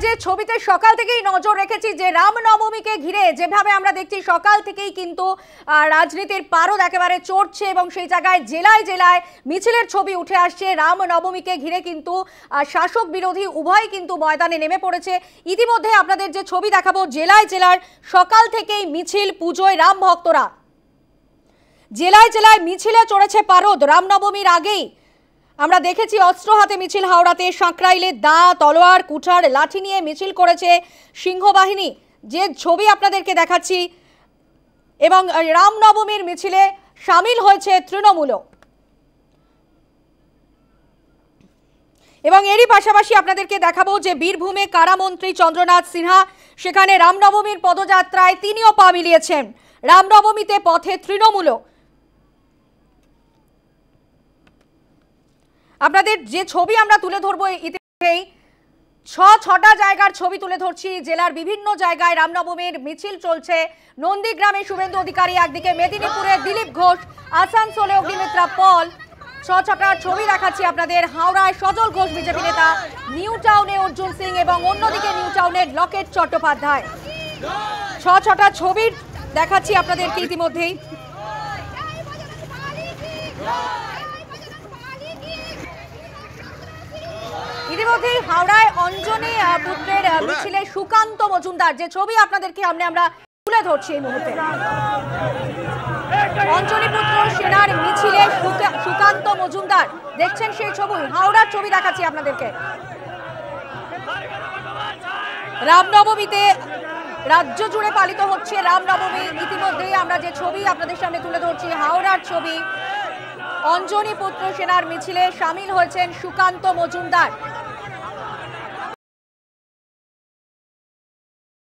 যে ছবিতে সকাল থেকেই নজর রেখেছি যে রামনবমীকে ঘিরে যেভাবে আমরা দেখছি সকাল থেকেই কিন্তু রাজনীতির পারদ একেবারে চড়ছে এবং সেই জায়গায় জেলায় জেলায় মিছিলের ছবি উঠে আসছে। রামনবমীকে ঘিরে কিন্তু শাসক বিরোধী উভয় কিন্তু ময়দানে নেমে পড়েছে। ইতিমধ্যে আপনাদের যে ছবি দেখাবো, জেলায় জেলায় সকাল থেকেই মিছিল, পুজোয় রাম ভক্তরা জেলায় জেলায় মিছিলে চড়েছে পারদ। রামনবমীর আগেই আমরা দেখেছি অস্ত্র হাতে মিছিল হাওড়াতে, সাঁকরাইলে দা, তলোয়ার, কুঠার, লাঠি নিয়ে মিছিল করেছে সিংহবাহিনী, যে ছবি আপনাদেরকে দেখাচ্ছি। এবং রামনবমীর মিছিলে সামিল হয়েছে তৃণমূলও। এবং এরই পাশাপাশি আপনাদেরকে দেখাবো যে বীরভূমে কারামন্ত্রী চন্দ্রনাথ সিনহা, সেখানে রামনবমীর পদযাত্রায় তিনিও পা মিলিয়েছেন। রামনবমীতে পথে তৃণমূলও। আপনাদের যে ছবি আমরা তুলে ধরবো, ইতিমধ্যেই ছটা জায়গার ছবি তুলে ধরছি। জেলার বিভিন্ন জায়গায় রামনবমীর মিছিল চলছে। নন্দীগ্রামে শুভেন্দু অধিকারী একদিকে, মেদিনীপুরে দিলীপ ঘোষ, আসানসোলে অগ্নিমিত্রা পল। ছটার ছবি দেখাচ্ছি আপনাদের। হাওড়ায় সজল ঘোষ বিজেপি নেতা, নিউ টাউনে অর্জুন সিং এবং অন্যদিকে নিউ টাউনের লকেট চট্টোপাধ্যায়। ছটা ছবি দেখাচ্ছি আপনাদেরকে ইতিমধ্যেই। ইতিমধ্যেই হাওড়ায় অঞ্জনী পুত্রের মিছিলে সুকান্ত মজুমদার, যে ছবি আপনাদেরকে আমরা তুলে ধরছি এই মুহূর্তে। অঞ্জনী পুত্র সেনার মিছিলে সুকান্ত মজুমদার, দেখছেন সেই ছবি। হাওড়ার ছবি দেখাচ্ছি আপনাদেরকে। রামনবমীতে রাজ্য জুড়ে পালিত হচ্ছে রামনবমী। ইতিমধ্যেই আমরা যে ছবি আপনাদের সামনে তুলে ধরছি, হাওড়ার ছবি। অঞ্জনী পুত্র সেনার মিছিলে সামিল হয়েছেন সুকান্ত মজুমদার।